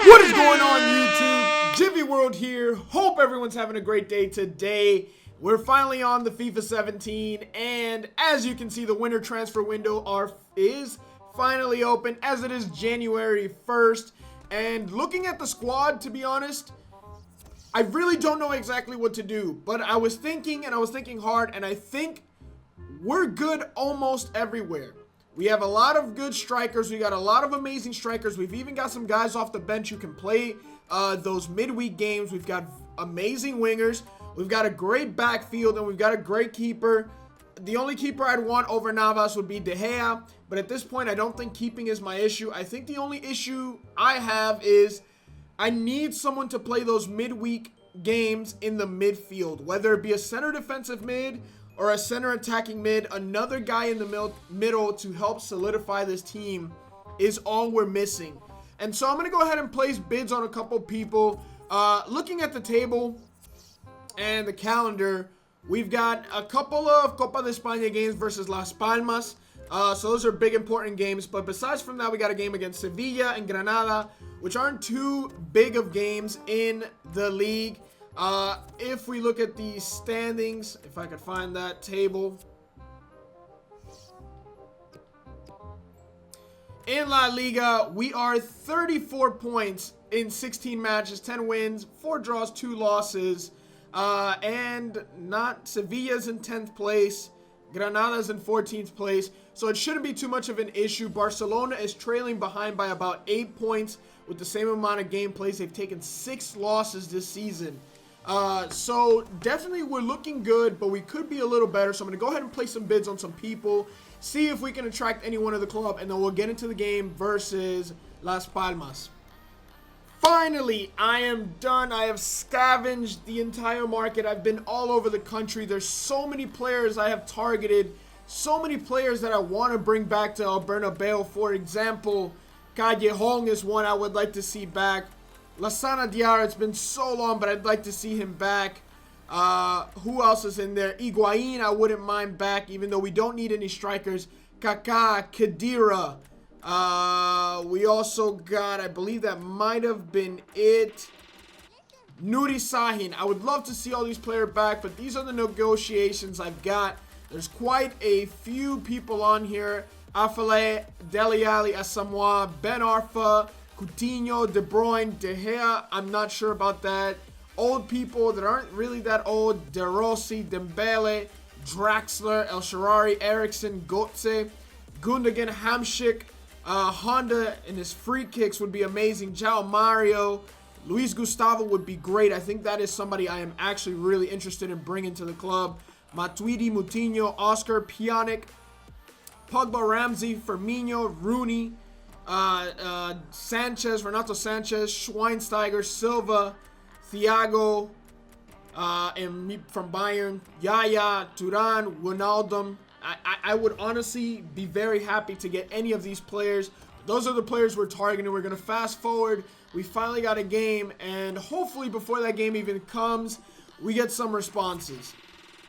What is going on, YouTube? Gyvi World here. Hope everyone's having a great day today. We're finally on the FIFA 17, and as you can see, the winter transfer window is finally open, as it is January 1st. And looking at the squad, to be honest, I really don't know exactly what to do. But I was thinking, and I was thinking hard, and I think we're good almost everywhere. We have a lot of good strikers. We got a lot of amazing strikers. We've even got some guys off the bench who can play those midweek games. We've got amazing wingers. We've got a great backfield, and we've got a great keeper. The only keeper I'd want over Navas would be De Gea, but at this point, I don't think keeping is my issue. I think the only issue I have is I need someone to play those midweek games in the midfield, whether it be a center defensive mid or a center attacking mid. Another guy in the middle to help solidify this team is all we're missing. And so I'm going to go ahead and place bids on a couple people. Looking at the table and the calendar, we've got a couple of Copa de España games versus Las Palmas. So those are big important games. But besides from that, we got a game against Sevilla and Granada, which aren't too big of games in the league. If we look at the standings, if I could find that table. In La Liga, we are 34 points in 16 matches, 10 wins, 4 draws, 2 losses. And not Sevilla's in 10th place. Granada's in 14th place. So it shouldn't be too much of an issue. Barcelona is trailing behind by about 8 points with the same amount of game plays. They've taken 6 losses this season. So definitely we're looking good, but we could be a little better. So I'm going to go ahead and place some bids on some people, see if we can attract anyone to the club, and then we'll get into the game versus Las Palmas. Finally, I am done. I have scavenged the entire market. I've been all over the country. There's so many players I have targeted, so many players that I want to bring back to El Bernabeu. For example, Callejon is one I would like to see back. Lassana Diarra, it's been so long, but I'd like to see him back. Who else is in there? Higuain, I wouldn't mind back, even though we don't need any strikers. Kaká, Khedira. We also got, I believe that might have been it, Nuri Sahin. I would love to see all these players back, but these are the negotiations I've got. There's quite a few people on here. Afale, Dele Alli, Asamoah, Ben Arfa, Coutinho, De Bruyne, De Gea, I'm not sure about that. Old people that aren't really that old, De Rossi, Dembele, Draxler, El Shaarawy, Eriksen, Götze, Gundogan, Hamsik, Honda and his free kicks would be amazing. João Mario, Luis Gustavo would be great. I think that is somebody I am actually really interested in bringing to the club. Matuidi, Moutinho, Oscar, Pjanic, Pogba, Ramsey, Firmino, Rooney, Sanchez, Renato Sanchez, Schweinsteiger, Silva, Thiago, and from Bayern, Yaya, Turan, Wijnaldum. I would honestly be very happy to get any of these players. Those are the players we're targeting. We're going to fast forward. We finally got a game, and hopefully before that game even comes, we get some responses.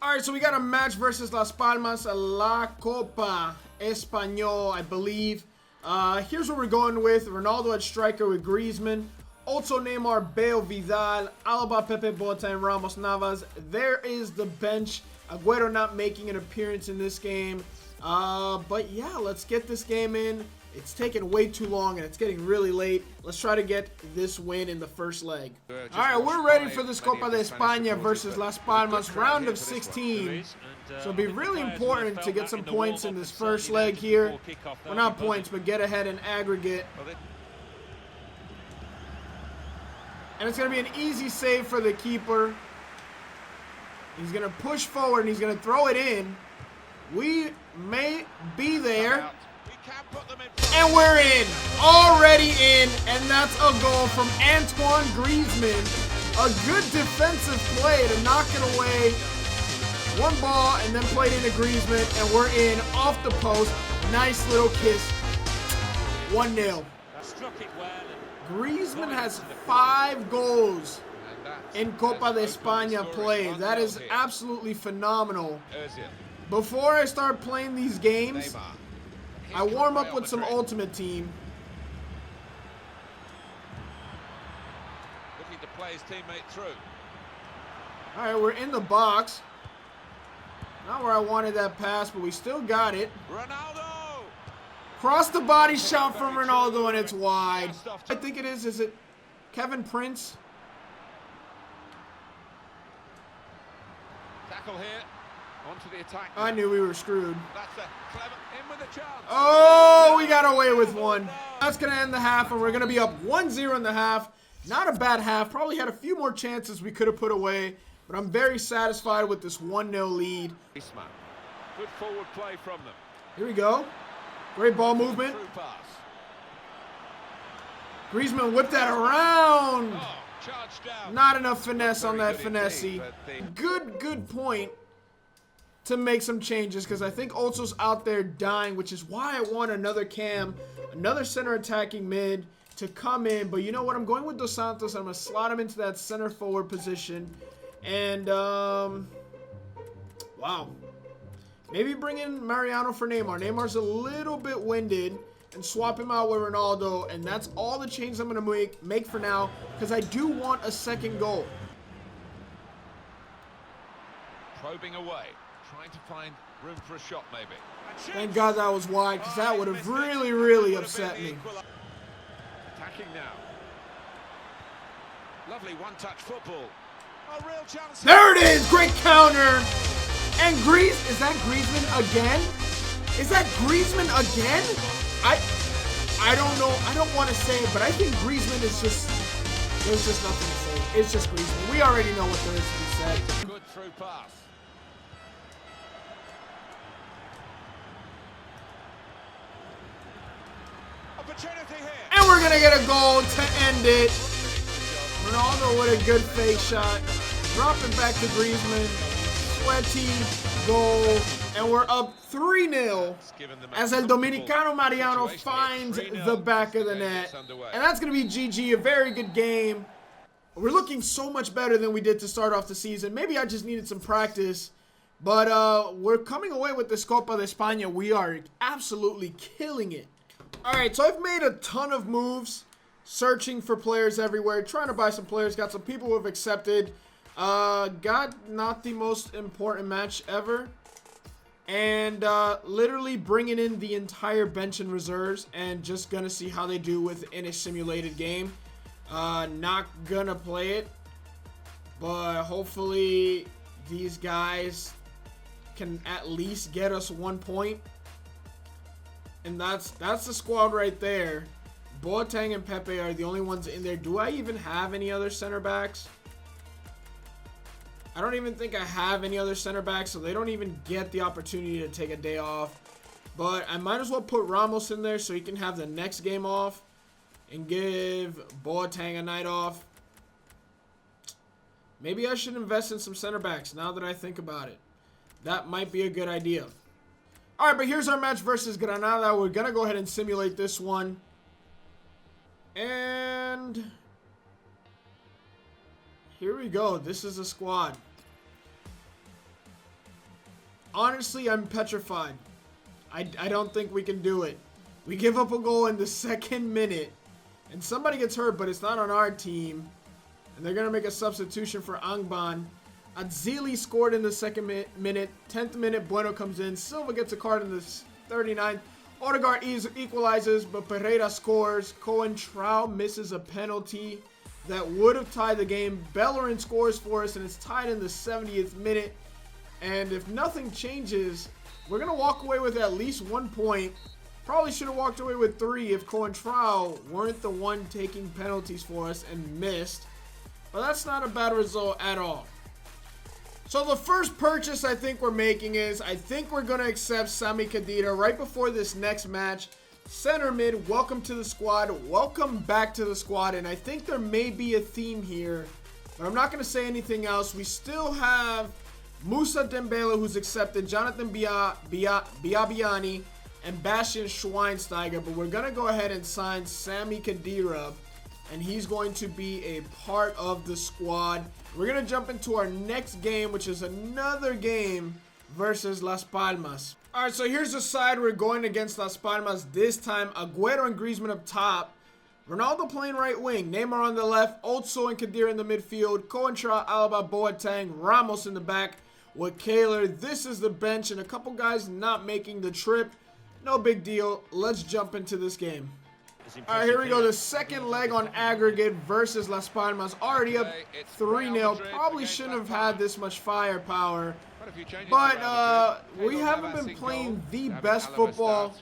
All right, so we got a match versus Las Palmas, La Copa Español, I believe. Here's what we're going with. Ronaldo at striker with Griezmann. Also Neymar, Bale, Vidal, Alaba, Pepe, Bota, and Ramos Navas. There is the bench. Agüero not making an appearance in this game. But yeah, let's get this game in. It's taken way too long, and it's getting really late. Let's try to get this win in the first leg. All right, we're ready for this Copa de España versus Las Palmas, round of 16. So it'll be really important to get some points in this first leg here. Well, not points, but get ahead in aggregate. And it's going to be an easy save for the keeper. He's going to push forward, and he's going to throw it in. We may be there. And we're in. Already in. And that's a goal from Antoine Griezmann. A good defensive play to knock it away. One ball, and then played into Griezmann. And we're in off the post. Nice little kiss. 1-0. Griezmann has 5 goals in Copa de España play. That is absolutely phenomenal. Before I start playing these games, I warm up with some Ultimate Team. play his teammate through. All right, we're in the box. Not where I wanted that pass, but we still got it. Ronaldo! Cross the body shot from Ronaldo, and it's wide. I think it is. Is it Kevin Prince? Tackle here. Onto the attack. I knew we were screwed. That's a clever in with a chance. Oh, we got away with one. That's going to end the half, and we're going to be up 1-0 in the half. Not a bad half. Probably had a few more chances we could have put away, but I'm very satisfied with this 1-0 lead. Good forward play from them. Here we go. Great ball movement. Through pass. Griezmann whipped that around. Oh, charged down. Not enough finesse on that finesse. Indeed, Good point to make some changes, because I think Otso's out there dying, which is why I want another cam, another center attacking mid to come in. But you know what? I'm going with Dos Santos. I'm going to slot him into that center forward position. And, wow. Maybe bring in Mariano for Neymar. Neymar's a little bit winded, and swap him out with Ronaldo. And that's all the changes I'm going to make for now, because I do want a second goal. probing away. Trying to find room for a shot, maybe. Thank God that was wide, because that would have really upset me. Attacking now. Lovely one-touch football. A real chance. There it is! Great counter! And is that Griezmann again? Is that Griezmann again? I don't know. I don't want to say it, but I think Griezmann is just... There's just nothing to say. It's just Griezmann. We already know what there is to be said. Good through pass. Opportunity here. And we're going to get a goal to end it. Ronaldo with a good fake shot. Drop it back to Griezmann. Sweaty goal. And we're up 3-0 as El Dominicano Mariano finds the back of the net. And that's going to be GG. A very good game. We're looking so much better than we did to start off the season. Maybe I just needed some practice. But we're coming away with this Copa de España. We are absolutely killing it. Alright, so I've made a ton of moves. Searching for players everywhere. Trying to buy some players. Got some people who have accepted. Got not the most important match ever. And literally bringing in the entire bench and reserves. And just gonna see how they do within a simulated game. Not gonna play it. But hopefully these guys can at least get us 1 point. And that's the squad right there. Boateng and Pepe are the only ones in there. Do I even have any other center backs? I don't even think I have any other center backs, so they don't even get the opportunity to take a day off. But I might as well put Ramos in there so he can have the next game off and give Boateng a night off. Maybe I should invest in some center backs now that I think about it. That might be a good idea. All right, but here's our match versus Granada. We're going to go ahead and simulate this one. And here we go. This is a squad. Honestly, I'm petrified. I don't think we can do it. We give up a goal in the 2nd minute. And somebody gets hurt, but it's not on our team. And they're going to make a substitution for Angban. Adzili scored in the 2nd minute. 10th minute, Bueno comes in. Silva gets a card in the 39th. Odegaard equalizes, but Pereira scores. Coentrao misses a penalty that would have tied the game. Bellerin scores for us, and it's tied in the 70th minute. And if nothing changes, we're going to walk away with at least 1 point. Probably should have walked away with 3 if Coentrao weren't the one taking penalties for us and missed. But that's not a bad result at all. So the first purchase I think we're making is, I think we're going to accept Sami Khedira right before this next match. Center mid, welcome to the squad. Welcome back to the squad. And I think there may be a theme here, but I'm not going to say anything else. We still have Moussa Dembele, who's accepted, Jonathan Biabiani, and Bastian Schweinsteiger. But we're going to go ahead and sign Sami Khedira, and he's going to be a part of the squad. We're going to jump into our next game, which is another game versus Las Palmas. All right, so here's the side we're going against Las Palmas this time. Agüero and Griezmann up top. Ronaldo playing right wing. Neymar on the left. Otso and Khedira in the midfield. Coentrao, Alaba, Boateng, Ramos in the back with Kaler. This is the bench and a couple guys not making the trip. No big deal. Let's jump into this game. All right, here we go. The second leg on aggregate versus Las Palmas. Already up 3-0. Probably shouldn't have had this much firepower. But we haven't been playing the best football.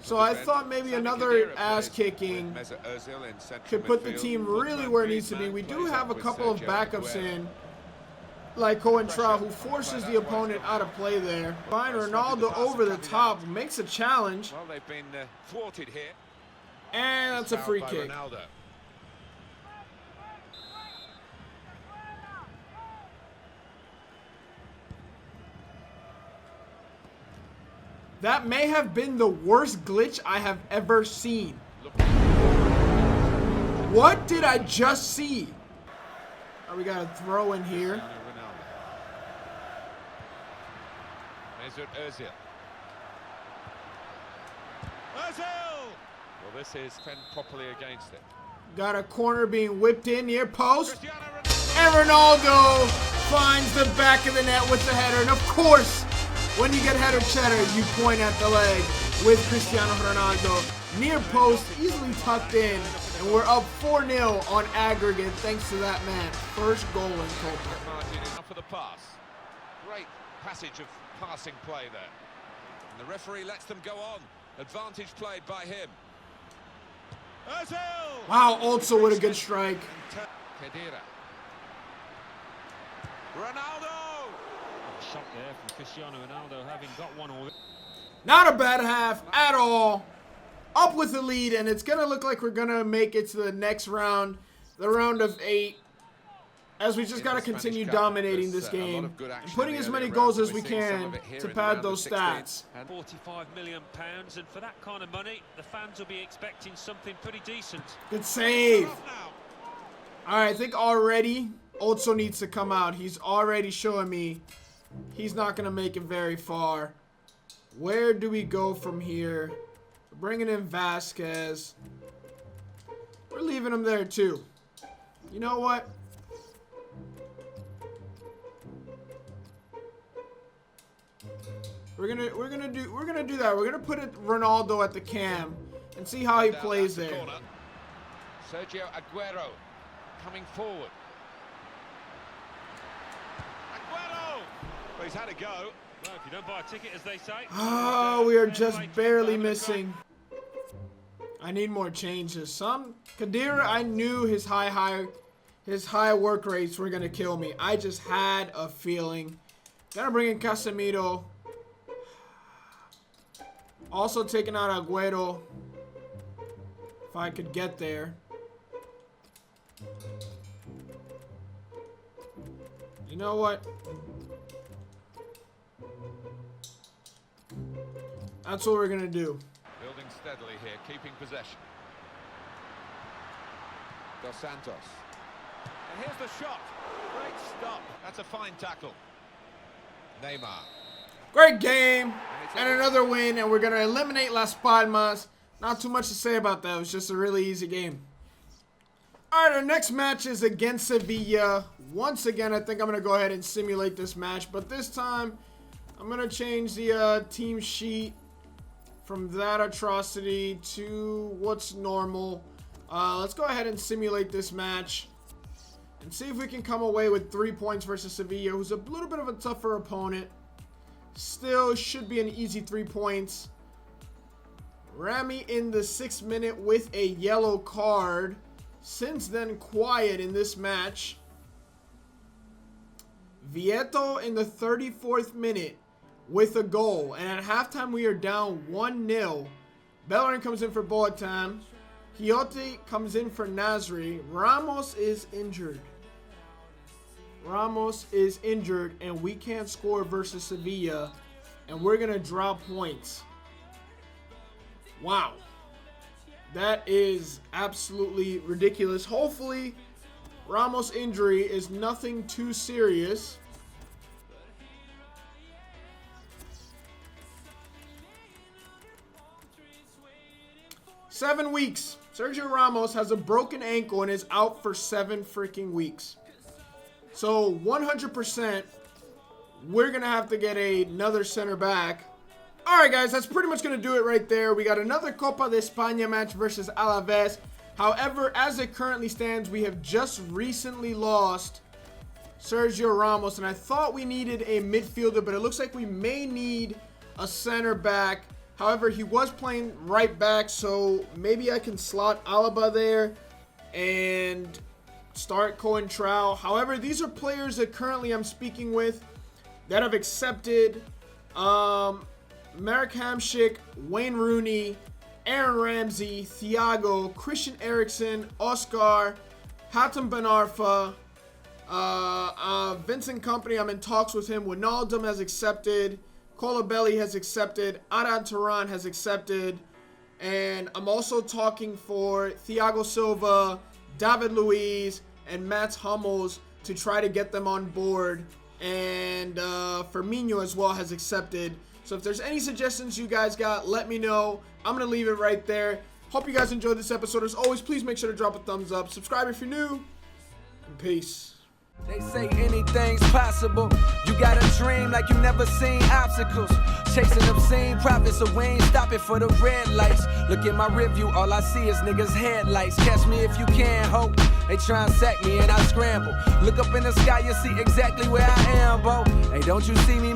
So I thought maybe another ass-kicking could put the team really where it needs to be. We do have a couple of backups in, like Coentrao, who forces the opponent out of play there. Find Ronaldo over the top, makes a challenge. Well, they've been thwarted here. And that's a free kick. Ronaldo. That may have been the worst glitch I have ever seen. What did I just see? Oh, we got a throw in here. Mesut Ozil. Well, this is fend properly against it. Got a corner being whipped in near post. And Ronaldo finds the back of the net with the header. And of course, when you get header cheddar, you point at the leg with Cristiano Ronaldo. Near post, easily tucked in. And we're up 4-0 on aggregate thanks to that man. First goal in total. For the pass. Great passage of passing play there. And the referee lets them go on. Advantage played by him. Wow, also with a good strike. Khedira. Ronaldo! Shot there from Cristiano Ronaldo, having got one already. Not a bad half at all. Up with the lead, and it's going to look like we're going to make it to the next round, the round of 8, as we just got to continue dominating this game and putting as many goals as we can to pad those stats. £45 million, and for that kind of money, the fans will be expecting something pretty decent. Good save. All right, I think already Otso needs to come out. He's already showing me he's not going to make it very far. Where do we go from here? We're bringing in Vasquez. We're leaving him there too. You know what? We're gonna do that. We're gonna put Ronaldo at the cam and see how he plays there. Sergio Aguero coming forward. Aguero! Well, he's had a go. Well, if you don't buy a ticket, as they say. Oh, we are just barely missing. I need more changes. Khedira, I knew his high work rates were gonna kill me. I just had a feeling. Gotta bring in Casemiro. Also taking out Aguero. If I could get there. You know what? That's what we're gonna do. Building steadily here, keeping possession. Dos Santos. And here's the shot. Great stop. That's a fine tackle. Neymar. Great game. And another win. And we're going to eliminate Las Palmas. Not too much to say about that. It was just a really easy game. Alright, our next match is against Sevilla. Once again, I think I'm going to go ahead and simulate this match. But this time, I'm going to change the team sheet from that atrocity to what's normal. Let's go ahead and simulate this match. And see if we can come away with 3 points versus Sevilla, who's a little bit of a tougher opponent. Still should be an easy 3 points. Rami in the 6th minute with a yellow card. Since then, quiet in this match. Vieto in the 34th minute with a goal. And at halftime, we are down 1-0. Bellerin comes in for Boateng. Quixote comes in for Nasri. Ramos is injured. Ramos is injured, and we can't score versus Sevilla, and we're going to draw points. Wow. That is absolutely ridiculous. Hopefully, Ramos' injury is nothing too serious. "7 weeks. Sergio Ramos has a broken ankle and is out for 7 freaking weeks. So 100%, we're going to have to get another center back. All right, guys, that's pretty much going to do it right there. We got another Copa de España match versus Alaves. However, as it currently stands, we have just recently lost Sergio Ramos, and I thought we needed a midfielder, but it looks like we may need a center back. However, he was playing right back, so maybe I can slot Alaba there and start Coentrao. However, these are players that currently I'm speaking with that have accepted. Marek Hamšík, Wayne Rooney, Aaron Ramsey, Thiago, Christian Eriksen, Oscar, Hatem Ben Arfa, Vincent Kompany, I'm in talks with him. Wijnaldum has accepted. Colabelli has accepted. Adan Turan has accepted. And I'm also talking for Thiago Silva, David Luiz, and Mats Hummels to try to get them on board. And Firmino as well has accepted. So if there's any suggestions you guys got, let me know. I'm going to leave it right there. Hope you guys enjoyed this episode. As always, please make sure to drop a thumbs up. Subscribe if you're new. And peace. They say anything's possible. You got a dream like you never seen obstacles. Chasing obscene profits, so we ain't stopping for the red lights. Look at my review, all I see is niggas' headlights. Catch me if you can, hope. They try and sack me and I scramble. Look up in the sky, you see exactly where I am, bo. Hey, don't you see me?